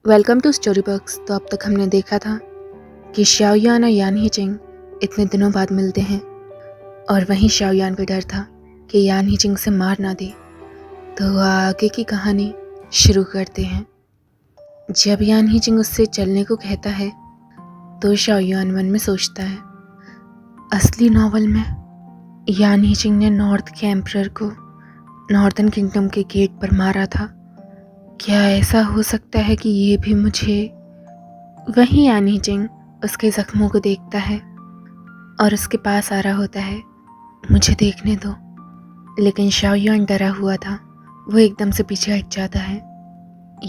Welcome to story box. तो अब तक हमने देखा था कि शाओयान और यान हीचिंग इतने दिनों बाद मिलते हैं और वहीं शाओयान को डर था कि यान हीचिंग से मार ना दे। तो आगे की कहानी शुरू करते हैं। जब यान हीचिंग उससे चलने को कहता है तो शाओयान मन में सोचता है, असली नॉवल में यान हीचिंग ने नॉर्थ के एम्परर को नॉर्दर्न किंगडम के गेट पर मारा था। क्या ऐसा हो सकता है कि ये भी मुझे? वहीं यान हीचिंग उसके जख्मों को देखता है और उसके पास आ रहा होता है, मुझे देखने दो। लेकिन शाओयान डरा हुआ था, वो एकदम से पीछे हट जाता है।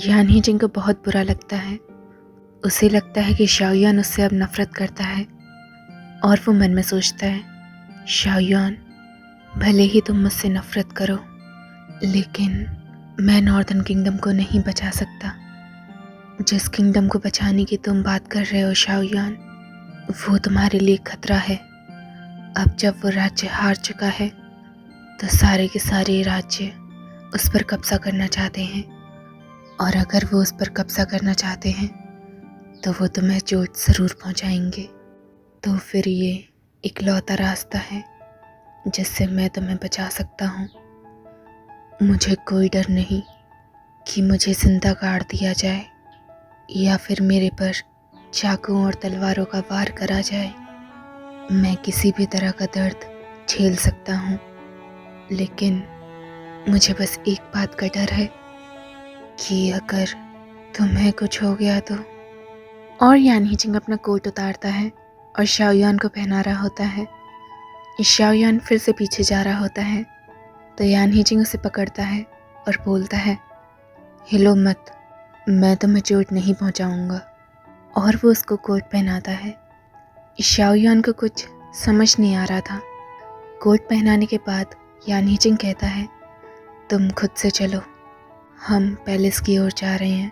यान हीचिंग को बहुत बुरा लगता है। उसे लगता है कि शाओयान उससे अब नफरत करता है और वो मन में सोचता है, शाओयान भले ही तुम मुझसे नफरत करो, लेकिन मैं नॉर्दर्न किंगडम को नहीं बचा सकता। जिस किंगडम को बचाने की तुम बात कर रहे हो शाओयान, वो तुम्हारे लिए खतरा है। अब जब वो राज्य हार चुका है तो सारे के सारे राज्य उस पर कब्जा करना चाहते हैं, और अगर वो उस पर कब्जा करना चाहते हैं तो वो तुम्हें चोट ज़रूर पहुंचाएंगे। तो फिर ये इकलौता रास्ता है जिससे मैं तुम्हें बचा सकता हूँ। मुझे कोई डर नहीं कि मुझे जिंदा गाड़ दिया जाए या फिर मेरे पर चाकुओं और तलवारों का वार करा जाए। मैं किसी भी तरह का दर्द झेल सकता हूँ, लेकिन मुझे बस एक बात का डर है कि अगर तुम्हें कुछ हो गया तो। और यान हीचिंग अपना कोट उतारता है और शाओयान को पहना रहा होता है। शाओयान फिर से पीछे जा रहा होता है तो यान हीचिंग उसे पकड़ता है और बोलता है, हिलो मत, मैं तुम्हें चोट नहीं पहुंचाऊंगा। और वो उसको कोट पहनाता है। शाओयान को कुछ समझ नहीं आ रहा था। कोट पहनाने के बाद यान हीचिंग कहता है, तुम खुद से चलो, हम पैलेस की ओर जा रहे हैं,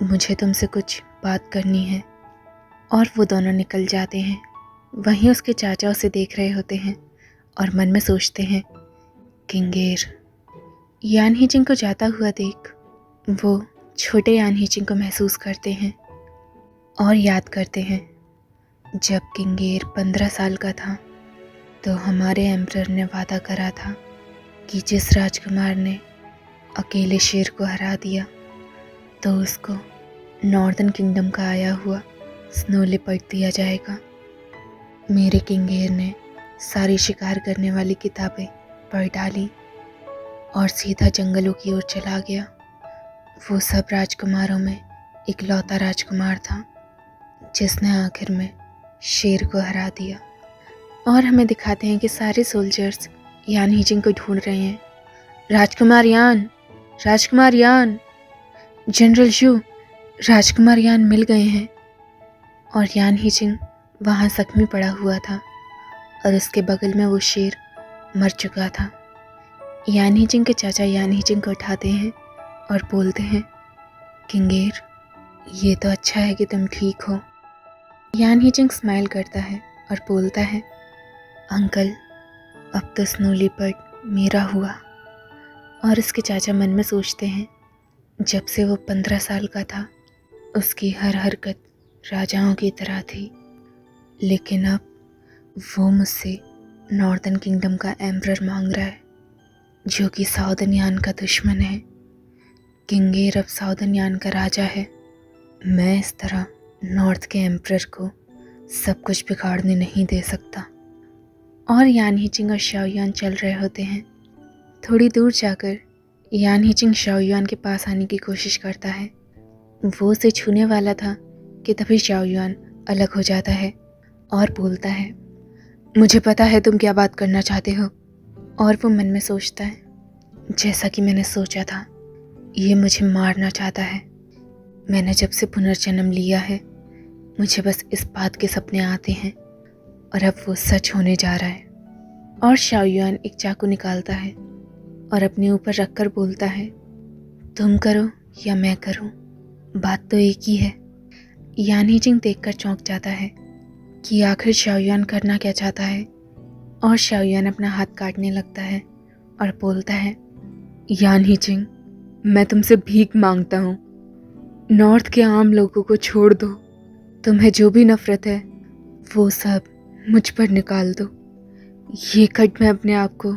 मुझे तुमसे कुछ बात करनी है। और वो दोनों निकल जाते हैं। वहीं उसके चाचा उसे देख रहे होते हैं और मन में सोचते हैं, किंगेर। यान हीचिंग को जाता हुआ देख वो छोटे यान हीचिंग को महसूस करते हैं और याद करते हैं, जब किंगेर 15 साल का था तो हमारे एम्परर ने वादा करा था कि जिस राजकुमार ने अकेले शेर को हरा दिया तो उसको नॉर्दर्न किंगडम का आया हुआ स्नो लेपर्ड दिया जाएगा। मेरे किंगेर ने सारी शिकार करने वाली किताबें पढ़ डाली और सीधा जंगलों की ओर चला गया। वो सब राजकुमारों में इकलौता राजकुमार था जिसने आखिर में शेर को हरा दिया। और हमें दिखाते हैं कि सारे सोल्जर्स यान हीचिंग को ढूंढ रहे हैं। राजकुमार यान, राजकुमार यान, जनरल शू, राजकुमार यान मिल गए हैं। और यान हीचिंग वहाँ जख्मी पड़ा हुआ था और उसके बगल में वो शेर मर चुका था। यान हीचिंग के चाचा यान हीचिंग को उठाते हैं और बोलते हैं, किंगेर, ये तो अच्छा है कि तुम ठीक हो। यान हीचिंग स्माइल करता है और बोलता है, अंकल, अब तो स्नो लेपर्ड मेरा हुआ। और उसके चाचा मन में सोचते हैं, जब से वो 15 साल का था उसकी हर हरकत राजाओं की तरह थी, लेकिन अब वो मुझसे नॉर्दर्न किंगडम का एम्परर मांग रहा है जो कि साउदर्न यान का दुश्मन है। किंगेर अब साउदर्न यान का राजा है। मैं इस तरह नॉर्थ के एम्परर को सब कुछ बिगाड़ने नहीं दे सकता। और यान हीचिंग और शाओयान चल रहे होते हैं। थोड़ी दूर जाकर यान हीचिंग शाओयान के पास आने की कोशिश करता है। वो उसे छूने वाला था कि तभी शाओयान अलग हो जाता है और बोलता है, मुझे पता है तुम क्या बात करना चाहते हो। और वो मन में सोचता है, जैसा कि मैंने सोचा था, ये मुझे मारना चाहता है। मैंने जब से पुनर्जन्म लिया है मुझे बस इस बात के सपने आते हैं और अब वो सच होने जा रहा है। और शाओयान एक चाकू निकालता है और अपने ऊपर रखकर बोलता है, तुम करो या मैं करूं, बात तो एक ही है। यान हीचिंग देखकर चौंक जाता है कि आखिर शाओयान करना क्या चाहता है। और शाओयान अपना हाथ काटने लगता है और बोलता है, यान हीचिंग, मैं तुमसे भीख मांगता हूँ, नॉर्थ के आम लोगों को छोड़ दो, तुम्हें जो भी नफरत है वो सब मुझ पर निकाल दो। ये कट मैं अपने आप को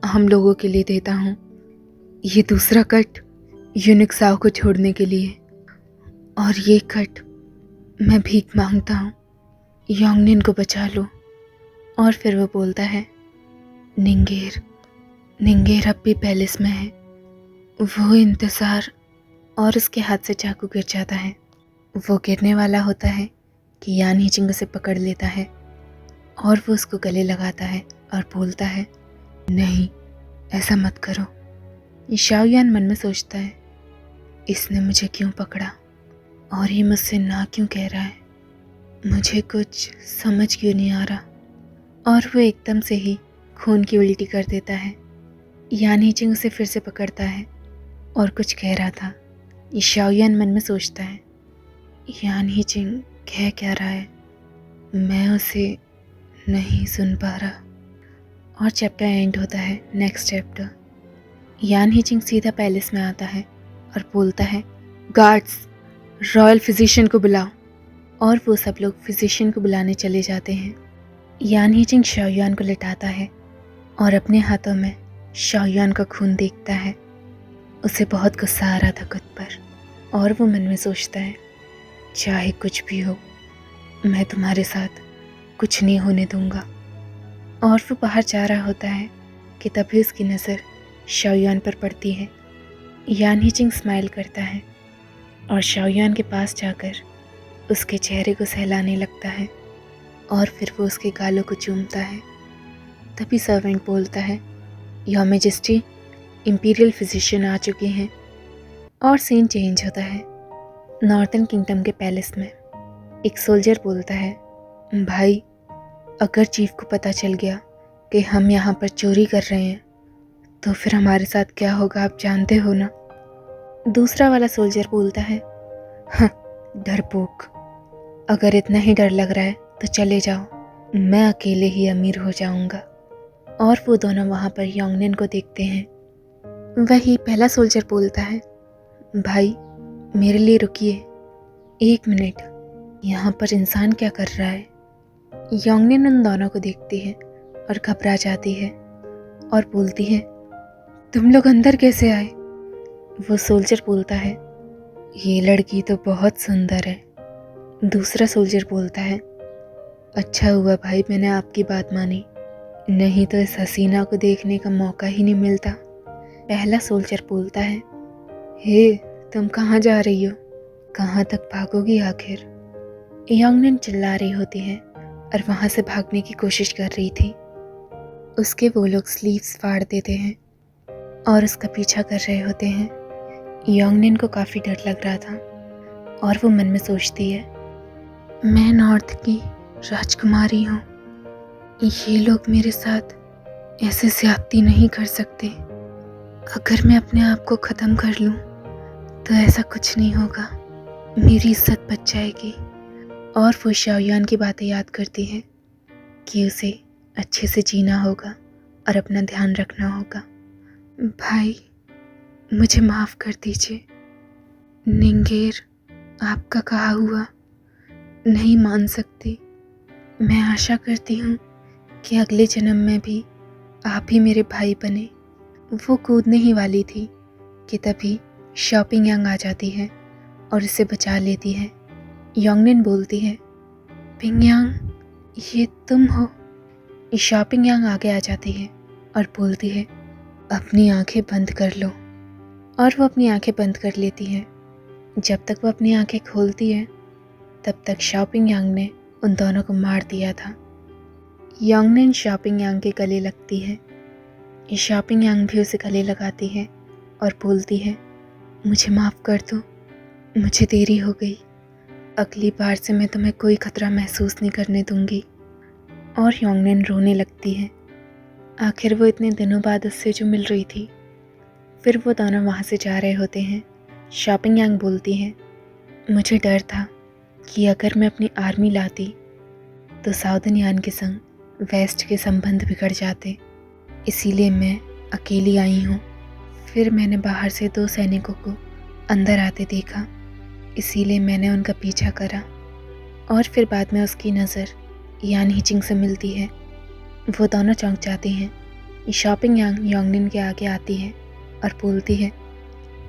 आम लोगों के लिए देता हूँ, ये दूसरा कट यूनिक्साओ को छोड़ने के लिए, और ये कट मैं भीख मांगता हूँ, योंगनिन को बचा लो। और फिर वो बोलता है, निंगेर अब भी पैलेस में है। वो इंतज़ार, और उसके हाथ से चाकू गिर जाता है। वो गिरने वाला होता है कि यान हीचिंग उसे पकड़ लेता है और वो उसको गले लगाता है और बोलता है, नहीं, ऐसा मत करो। शाओयान मन में सोचता है, इसने मुझे क्यों पकड़ा और ये मुझसे ना क्यों कह रहा है, मुझे कुछ समझ क्यों नहीं आ रहा। और वो एकदम से ही खून की उल्टी कर देता है। यान हीचिंग उसे फिर से पकड़ता है और कुछ कह रहा था। शाओयान मन में सोचता है, यान हीचिंग कह क्या रहा है, मैं उसे नहीं सुन पा रहा। और चैप्टर एंड होता है। Next chapter. यान हीचिंग सीधा पैलेस में आता है और बोलता है, गार्ड्स, रॉयल फिजिशियन को बुलाओ। और वो सब लोग फिजिशियन को बुलाने चले जाते हैं। यान हीचिंग शाओयान को लिटाता है और अपने हाथों में शाओयान का खून देखता है। उसे बहुत गुस्सा आ रहा था खुद पर और वो मन में सोचता है, चाहे कुछ भी हो, मैं तुम्हारे साथ कुछ नहीं होने दूंगा। और वो बाहर जा रहा होता है कि तभी उसकी नज़र शाओयान पर पड़ती है। यान हीचिंग स्माइल करता है और शाओयान के पास जाकर उसके चेहरे को सहलाने लगता है और फिर वो उसके गालों को चूमता है। तभी सर्वेंट बोलता है, योर मैजेस्टी, इंपीरियल फिजिशियन आ चुके हैं। और सीन चेंज होता है। नॉर्थन किंगडम के पैलेस में एक सोल्जर बोलता है, भाई, अगर चीफ को पता चल गया कि हम यहाँ पर चोरी कर रहे हैं तो फिर हमारे साथ क्या होगा, आप जानते हो ना। दूसरा वाला सोल्जर बोलता है, हाँ, डरपोक, अगर इतना ही डर लग रहा है तो चले जाओ, मैं अकेले ही अमीर हो जाऊंगा। और वो दोनों वहाँ पर योंगनिन को देखते हैं। वही पहला सोल्जर बोलता है, भाई, मेरे लिए रुकिए 1 मिनट, यहाँ पर इंसान क्या कर रहा है। योंगनिन उन दोनों को देखती है और घबरा जाती है और बोलती है, तुम लोग अंदर कैसे आए। वो सोल्जर बोलता है, ये लड़की तो बहुत सुंदर है। दूसरा सोल्जर बोलता है, अच्छा हुआ भाई मैंने आपकी बात मानी, नहीं तो इस हसीना को देखने का मौका ही नहीं मिलता। पहला सोल्जर बोलता है, हे, तुम कहाँ जा रही हो, कहाँ तक भागोगी आखिर। योंगनिन चिल्ला रही होती है और वहाँ से भागने की कोशिश कर रही थी। उसके वो लोग स्लीव्स फाड़ देते हैं और उसका पीछा कर रहे होते हैं। योंगनिन को काफ़ी डर लग रहा था और वो मन में सोचती है, मैं नॉर्थ की राजकुमारी हूँ, ये लोग मेरे साथ ऐसे ज्यादती नहीं कर सकते। अगर मैं अपने आप को ख़त्म कर लूँ तो ऐसा कुछ नहीं होगा, मेरी इज्जत बच जाएगी। और वो शाओयान की बातें याद करती है कि उसे अच्छे से जीना होगा और अपना ध्यान रखना होगा। भाई, मुझे माफ़ कर दीजिए। निंगेर, आपका कहा हुआ नहीं मान सकती। मैं आशा करती हूँ कि अगले जन्म में भी आप ही मेरे भाई बने। वो कूदने ही वाली थी कि तभी शॉपिंग यांग आ जाती है और इसे बचा लेती है। योंगनिन बोलती है, पिंगयांग, ये तुम हो। शॉपिंग यांग आगे आ जाती है और बोलती है, अपनी आंखें बंद कर लो। और वो अपनी आंखें बंद कर लेती है। जब तक वो अपनी आंखें खोलती है तब तक शॉपिंग यांग ने उन दोनों को मार दिया था। योंगनिन शॉपिंग यांग के गले लगती है। शॉपिंग यांग भी उसे गले लगाती है और बोलती है, मुझे माफ़ कर दो, मुझे देरी हो गई, अगली बार से मैं तुम्हें कोई खतरा महसूस नहीं करने दूंगी। और योंगनिन रोने लगती है। आखिर वो इतने दिनों बाद उससे जो मिल रही थी। फिर वो दोनों वहाँ से जा रहे होते हैं। शॉपिंग यांग बोलती है, मुझे डर था कि अगर मैं अपनी आर्मी लाती तो साउदर्न यान के संग वेस्ट के संबंध बिगड़ जाते, इसीलिए मैं अकेली आई हूँ। फिर मैंने बाहर से 2 सैनिकों को अंदर आते देखा, इसीलिए मैंने उनका पीछा करा। और फिर बाद में उसकी नज़र यान हिचिंग से मिलती है। वो दोनों चौंक जाती हैं। शॉपिंग यांग योंगनिन के आगे आती है और बोलती है,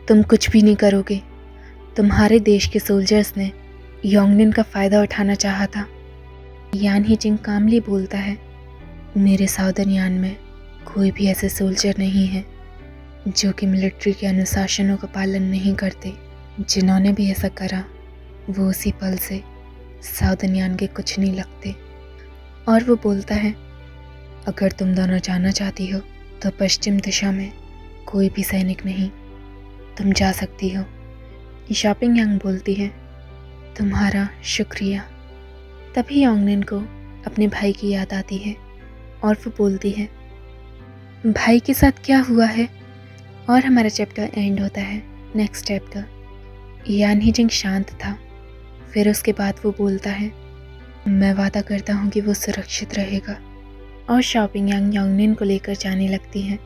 तुम कुछ भी नहीं करोगे। तुम्हारे देश के सोल्जर्स ने योंगनिन का फ़ायदा उठाना चाहा था। यान हिचिंग कामली बोलता है, मेरे साउदर्न यान में कोई भी ऐसे सोल्जर नहीं है जो कि मिलिट्री के अनुशासनों का पालन नहीं करते। जिन्होंने भी ऐसा करा वो उसी पल से साउदर्न यान के कुछ नहीं लगते। और वो बोलता है, अगर तुम दोनों जाना चाहती हो तो पश्चिम दिशा में कोई भी सैनिक नहीं, तुम जा सकती हो। शॉपिंग यांग बोलती है, तुम्हारा शुक्रिया। तभी योंगनिन को अपने भाई की याद आती है और वो बोलती है, भाई के साथ क्या हुआ है। और हमारा चैप्टर एंड होता है। Next chapter. यान हिचिंग शांत था। फिर उसके बाद वो बोलता है, मैं वादा करता हूँ कि वो सुरक्षित रहेगा। और शॉपिंग यांग योंगनिन को लेकर जाने लगती है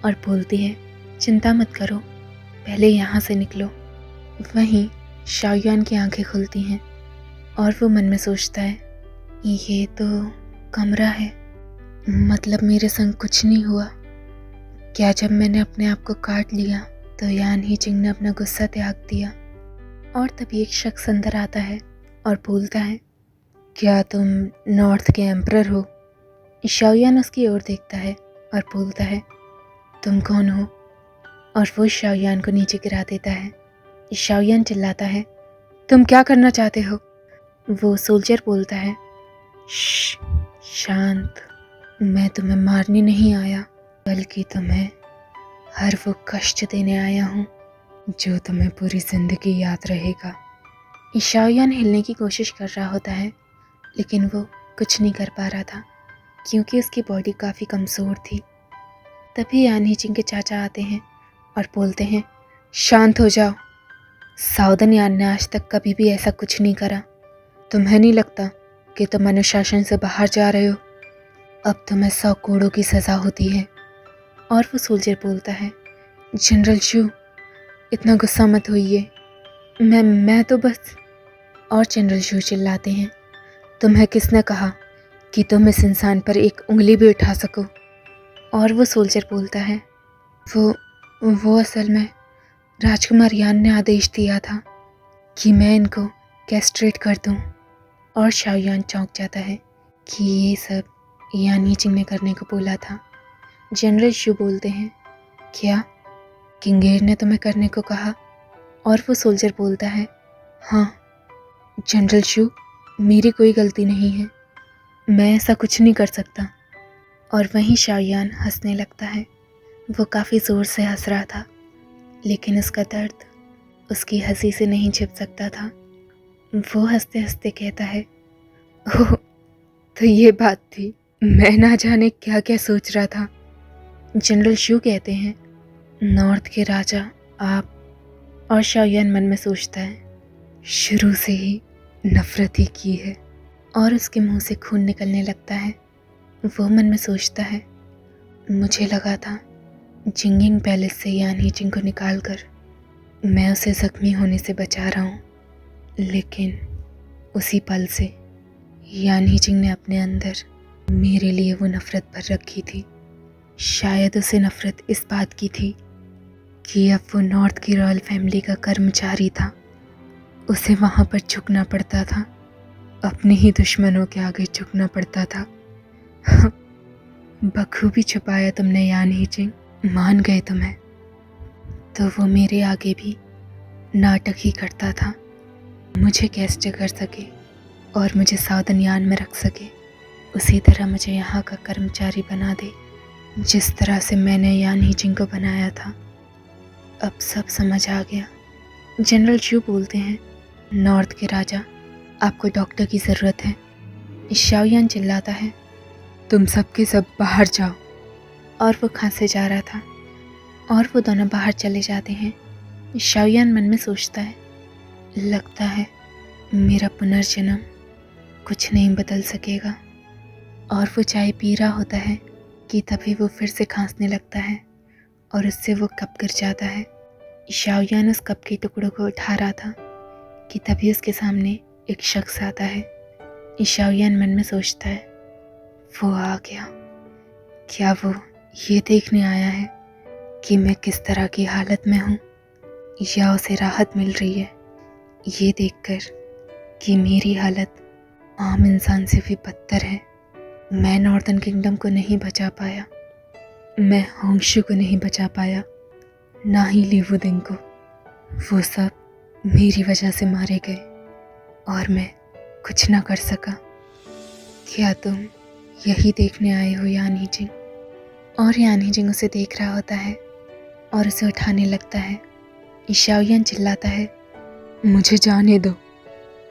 और बोलती है, चिंता मत करो, पहले यहाँ से निकलो। वहीं शाओयान की आंखें खुलती हैं और वो मन में सोचता है, ये तो कमरा है, मतलब मेरे संग कुछ नहीं हुआ। क्या जब मैंने अपने आप को काट लिया तो यान हिचिंग ने अपना गुस्सा त्याग दिया। और तभी एक शख्स अंदर आता है और बोलता है, क्या तुम नॉर्थ के एम्परर हो। शाओयान उसकी ओर देखता है और बोलता है, तुम कौन हो। और वो शाओयान को नीचे गिरा देता है। शाओयान चिल्लाता है, तुम क्या करना चाहते हो। वो सोल्जर बोलता है, शांत, मैं तुम्हें मारने नहीं आया बल्कि तुम्हें हर वो कष्ट देने आया हूँ जो तुम्हें पूरी जिंदगी याद रहेगा। शाओयान हिलने की कोशिश कर रहा होता है लेकिन वो कुछ नहीं कर पा रहा था क्योंकि उसकी बॉडी काफ़ी कमज़ोर थी। तभी यान हिचिंग के चाचा आते हैं और बोलते हैं, शांत हो जाओ। साउदर्न यान ने आज तक कभी भी ऐसा कुछ नहीं करा। तुम्हें नहीं लगता कि तुम अनुशासन से बाहर जा रहे हो। अब तुम्हें 100 कोड़ों की सज़ा होती है। और वो सोल्जर बोलता है, जनरल शू, इतना गुस्सा मत होइए, मैं तो बस। और जनरल शू चिल्लाते हैं, तुम्हें किसने कहा कि तुम इस इंसान पर एक उंगली भी उठा सको। और वो सोल्जर बोलता है, वो असल में राजकुमार यान ने आदेश दिया था कि मैं इनको कैस्ट्रेट कर दूं। और शाओयान चौंक जाता है कि ये सब यान हिचिंग ने करने को बोला था। जनरल शू बोलते हैं, क्या किंगेर ने तुम्हें करने को कहा। और वो सोल्जर बोलता है, हाँ जनरल शू, मेरी कोई गलती नहीं है, मैं ऐसा कुछ नहीं कर सकता। और वहीं शाओयान हंसने लगता है। वो काफ़ी ज़ोर से हंस रहा था लेकिन उसका दर्द उसकी हंसी से नहीं छिप सकता था। वो हंसते हंसते कहता है, ओह तो ये बात थी, मैं ना जाने क्या क्या सोच रहा था। जनरल शू कहते हैं, नॉर्थ के राजा आप। और शाओयान मन में सोचता है, शुरू से ही नफरत ही की है। और उसके मुंह से खून निकलने लगता है। वो मन में सोचता है, मुझे लगा था जिंगिंग पैलेस से यान हिचिंग को निकालकर मैं उसे ज़ख्मी होने से बचा रहा हूँ, लेकिन उसी पल से यान हिचिंग ने अपने अंदर मेरे लिए वो नफ़रत भर रखी थी। शायद उसे नफ़रत इस बात की थी कि अब वो नॉर्थ की रॉयल फैमिली का कर्मचारी था, उसे वहाँ पर झुकना पड़ता था, अपने ही दुश्मनों के आगे झुकना पड़ता था। बखूबी छुपाया तुमने यान हिचिंग, मान गए तुम्हें। तो वो मेरे आगे भी नाटक ही करता था, मुझे कैसे कर सके और मुझे साउदर्न यान में रख सके, उसी तरह मुझे यहाँ का कर्मचारी बना दे जिस तरह से मैंने यान हिचिंग को बनाया था। अब सब समझ आ गया। जनरल शू बोलते हैं, नॉर्थ के राजा, आपको डॉक्टर की ज़रूरत है। शाओयान चिल्लाता है, तुम सबके सब बाहर जाओ। और वो खांसे जा रहा था और वो दोनों बाहर चले जाते हैं। शाओयान मन में सोचता है, लगता है मेरा पुनर्जन्म कुछ नहीं बदल सकेगा। और वो चाय पी रहा होता है कि तभी वो फिर से खांसने लगता है और उससे वो कप गिर जाता है। शाओयान उस कप के टुकड़ों को उठा रहा था कि तभी उसके सामने एक शख्स आता है। शाओयान मन में सोचता है, वो आ गया। क्या वो ये देखने आया है कि मैं किस तरह की हालत में हूँ, या उसे राहत मिल रही है ये देखकर कि मेरी हालत आम इंसान से भी बदतर है। मैं नॉर्दर्न किंगडम को नहीं बचा पाया, मैं होंगशू को नहीं बचा पाया, ना ही ली वुदिंग को। वो सब मेरी वजह से मारे गए और मैं कुछ ना कर सका। क्या तुम यही देखने आए हो यान हीजिंग? और यान हीजिंग उसे देख रहा होता है और उसे उठाने लगता है। शाओयान चिल्लाता है, मुझे जाने दो,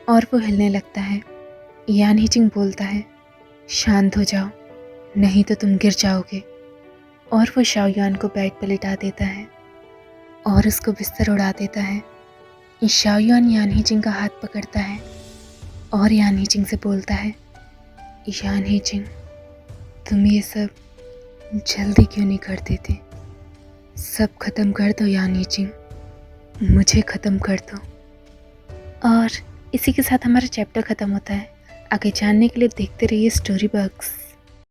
और वो हिलने लगता है। यान हीजिंग बोलता है, शांत हो जाओ, नहीं तो तुम गिर जाओगे। और वो शाओयान को बेड पर लिटा देता है और उसको बिस्तर उड़ा देता है। शाओयान यान हीजिंग का हाथ पकड़ता है और यान हीजिंग से बोलता है, यान हीजिंग, तुम ये सब जल्दी क्यों नहीं कर देते? सब ख़त्म कर दो यान हीजिंग, मुझे ख़त्म कर दो। और इसी के साथ हमारा चैप्टर ख़त्म होता है। आगे जानने के लिए देखते रहिए स्टोरी बॉक्स।